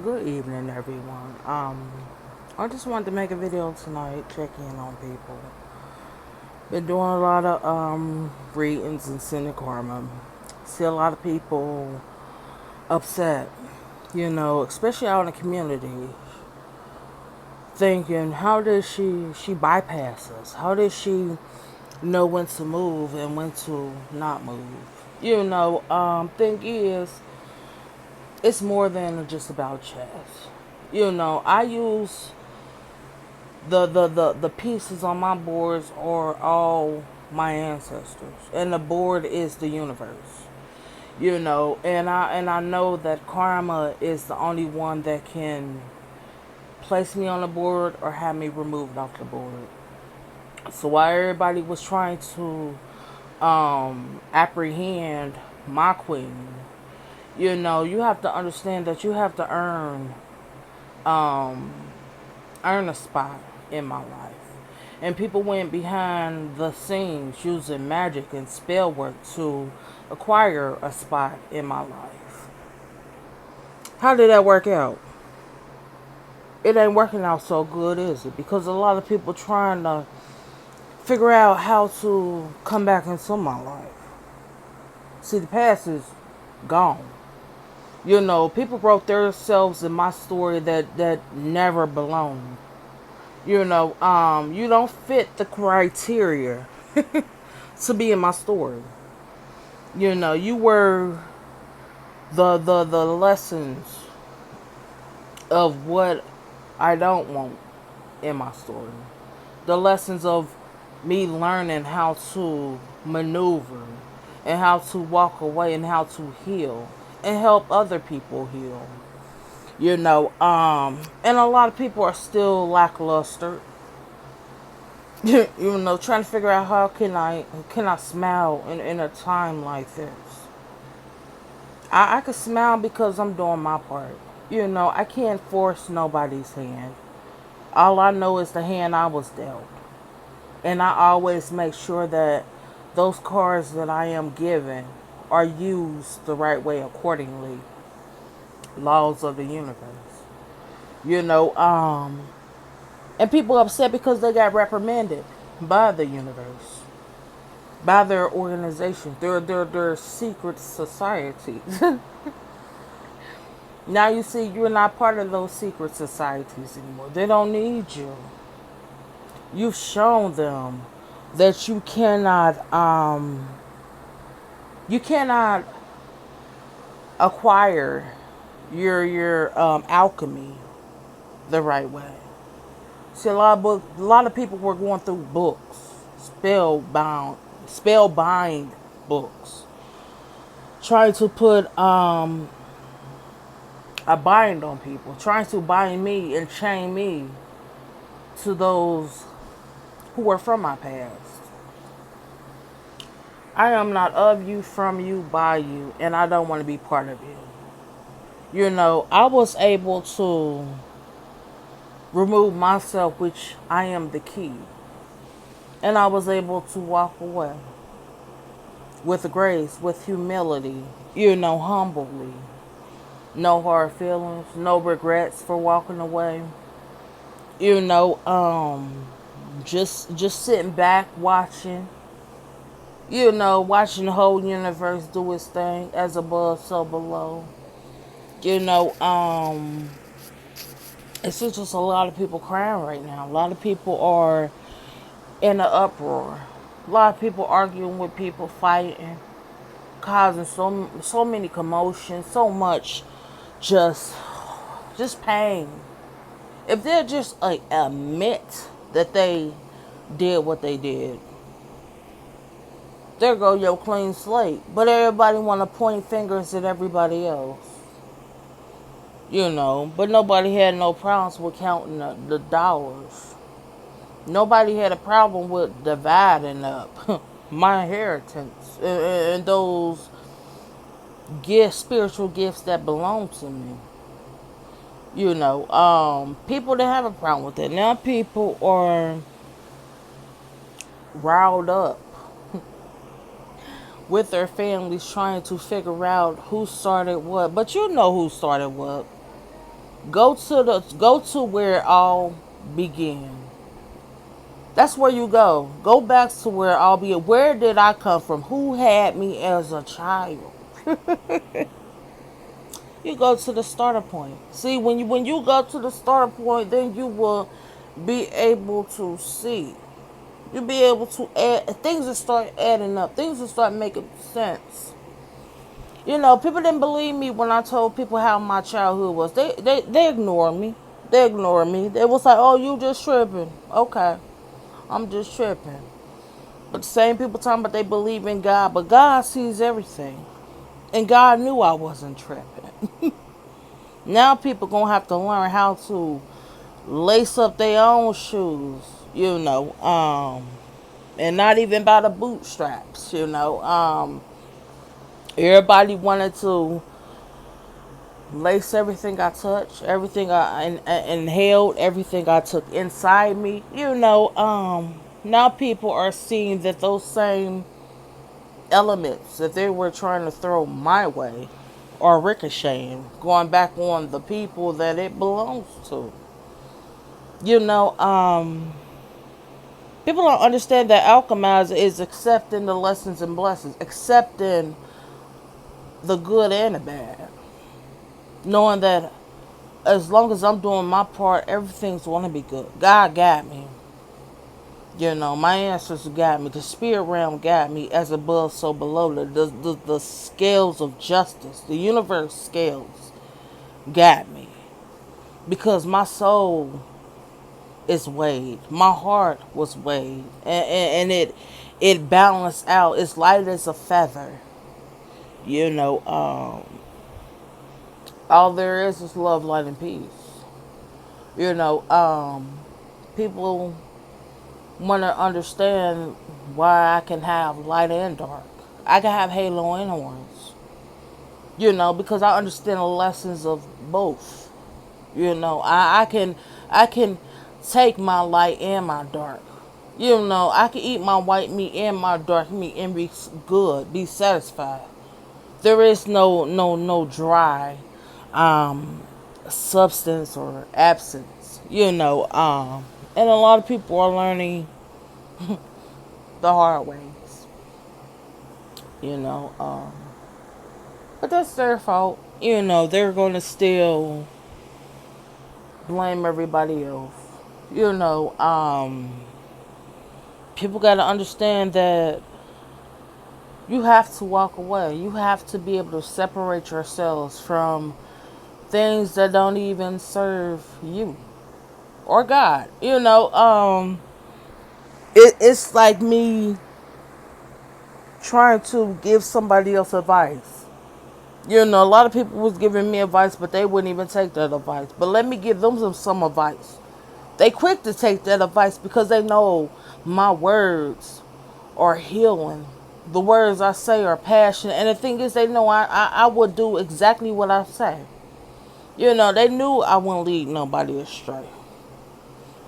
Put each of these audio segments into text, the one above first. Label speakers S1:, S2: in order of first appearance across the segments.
S1: Good evening, everyone. I just wanted to make a video tonight, check in on people. Been doing a lot of readings and Cynic Karma. See a lot of people upset, especially out in the community, thinking, how did she bypass us? How did she know when to move and when to not move? Thing is, it's more than just about chess. I use the pieces on my boards are all my ancestors, and the board is the universe. And I know that karma is the only one that can place me on the board or have me removed off the board. So while everybody was trying to apprehend my queen, you have to understand that you have to um earn a spot in my life. And people went behind the scenes using magic and spell work to acquire a spot in my life. How did that work out? It ain't working out so good, is it? Because a lot of people trying to figure out how to come back into my life. See, the past is gone. People wrote themselves in my story that never belonged. You don't fit the criteria to be in my story. You were the lessons of what I don't want in my story. The lessons of me learning how to maneuver and how to walk away and how to heal and help other people heal. And a lot of people are still lackluster. Trying to figure out how can I smile in a time like this. I can smile because I'm doing my part. I can't force nobody's hand. All I know is the hand I was dealt. And I always make sure that those cards that I am given are used the right way accordingly. Laws of the universe. You know, um, and people upset because they got reprimanded by the universe, by their organization, their secret societies. Now you see you're not part of those secret societies anymore. They don't need you. You've shown them that you cannot acquire your alchemy the right way. See, a lot of people were going through books, spellbind books, trying to put a bind on people, trying to bind me and chain me to those who were from my past. I am not of you, from you, by you, and I don't want to be part of you. I was able to remove myself, which I am the key, and I was able to walk away with grace, with humility, humbly. No hard feelings, no regrets for walking away. You know, um, just sitting back watching, watching the whole universe do its thing, as above, so below. You know, um, it's just a lot of people crying right now. A lot of people are in an uproar. A lot of people arguing with people, fighting, causing so many commotions, so much just just pain. If they'll just admit that they did what they did, there go your clean slate. But everybody want to point fingers at everybody else, But nobody had no problems with counting the dollars. Nobody had a problem with dividing up my inheritance and those gifts, spiritual gifts that belong to me. People didn't have a problem with it. Now people are riled up with their families trying to figure out who started what. But you know who started what. Go to where it all began. That's where you go. Go back to where it all began. Where did I come from? Who had me as a child? You go to the starter point. See, when you go to the starter point, then you will be able to see. You'll be able to add things that start adding up. Things that start making sense. People didn't believe me when I told people how my childhood was. They ignored me. They ignored me. They was like, "Oh, you just tripping." Okay, I'm just tripping. But the same people talking about they believe in God, but God sees everything, and God knew I wasn't tripping. Now people gonna have to learn how to lace up their own shoes, and not even by the bootstraps. Everybody wanted to lace everything I touched, everything I inhaled, everything I took inside me. Now people are seeing that those same elements that they were trying to throw my way are ricocheting, going back on the people that it belongs to. You know, People don't understand that alchemize is accepting the lessons and blessings, accepting the good and the bad, knowing that as long as I'm doing my part, everything's going to be good. God got me. My ancestors got me. The spirit realm got me. As above, so below. The scales of justice, the universe scales, got me. Because my soul is weighed. My heart was weighed. And it balanced out. It's light as a feather. All there is love, light, and peace. You know, um, People want to understand why I can have light and dark. I can have halo and horns. Because I understand the lessons of both. I can take my light and my dark. I can eat my white meat and my dark meat and be good, be satisfied. There is no dry substance or absence. And a lot of people are learning the hard ways. You know, um, but that's their fault. They're going to still blame everybody else. You know, um, People got to understand that you have to walk away. You have to be able to separate yourselves from things that don't even serve you or God. It's like me trying to give somebody else advice. A lot of people was giving me advice, but they wouldn't even take that advice. But let me give them some advice. They quick to take that advice because they know my words are healing. The words I say are passionate. And the thing is, they know I would do exactly what I say. They knew I wouldn't lead nobody astray.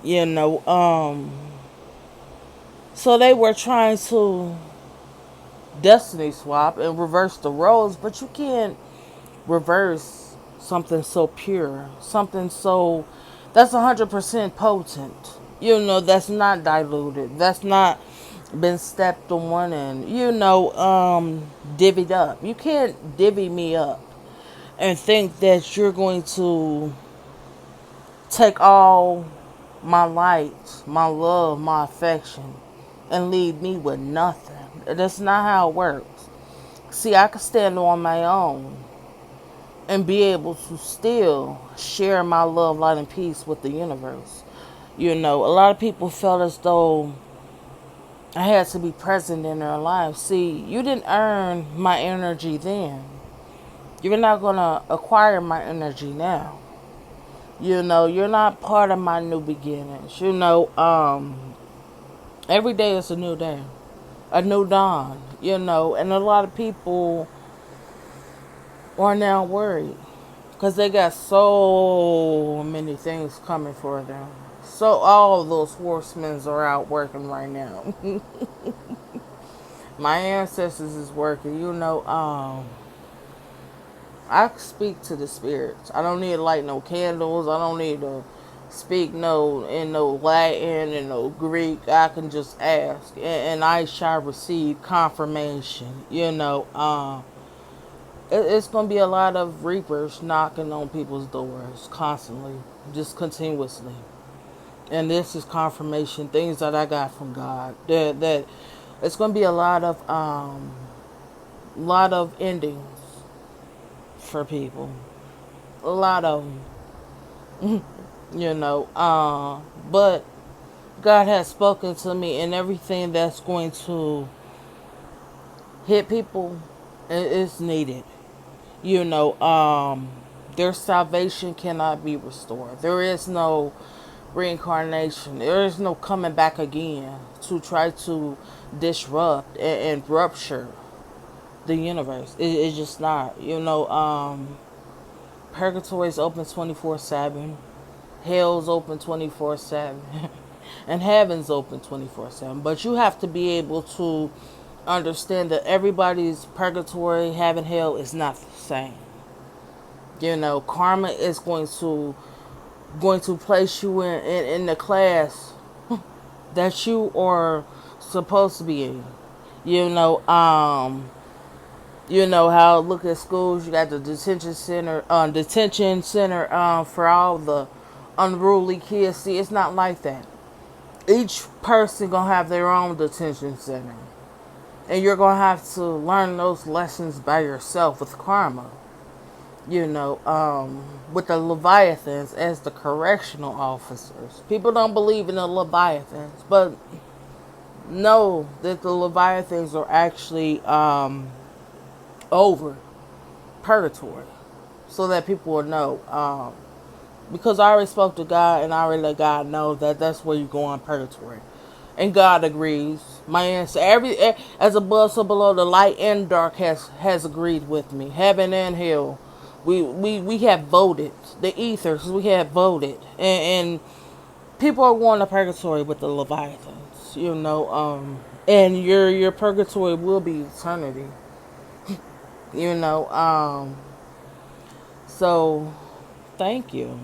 S1: You know, um, so they were trying to destiny swap and reverse the roles, but you can't reverse something so pure, something so that's 100% potent. That's not diluted. That's not been stepped on and divvied up. You can't divvy me up and think that you're going to take all my light, my love, my affection, and leave me with nothing. That's not how it works. See, I can stand on my own and be able to still share my love, light, and peace with the universe. A lot of people felt as though I had to be present in their lives. See, you didn't earn my energy then. You're not going to acquire my energy now. You're not part of my new beginnings. Every day is a new day, a new dawn, and a lot of people are now worried because they got so many things coming for them. So all of those horsemen are out working right now. My ancestors is working, I speak to the spirits. I don't need to light no candles. I don't need to speak no in no Latin and no Greek. I can just ask, and I shall receive confirmation. It's gonna be a lot of reapers knocking on people's doors constantly, just continuously. And this is confirmation, things that I got from God. That it's gonna be lot of endings for people. A lot of them, But God has spoken to me, and everything that's going to hit people is needed. You know, their salvation cannot be restored. There is no reincarnation. There is no coming back again to try to disrupt and rupture the universe. It's just not. Purgatory is open 24/7. Hell's open 24/7. And heaven's open 24/7. But you have to be able to understand that everybody's purgatory, heaven, hell is not the same. Karma is going to place you in the class that you are supposed to be in. You know, um, how look at schools. You got the detention center for all the unruly kids. See, it's not like that. Each person gonna have their own detention center, and you're gonna have to learn those lessons by yourself with karma. With the Leviathans as the correctional officers. People don't believe in the Leviathans, but know that the Leviathans are actually over purgatory, so that people will know. Because I already spoke to God, and I already let God know that that's where you go on purgatory, and God agrees. My answer, as above, so below, the light and dark has agreed with me. Heaven and hell, we have voted. The ethers, we have voted, and people are going to purgatory with the Leviathans. And your purgatory will be eternity. you know. Um, so thank you.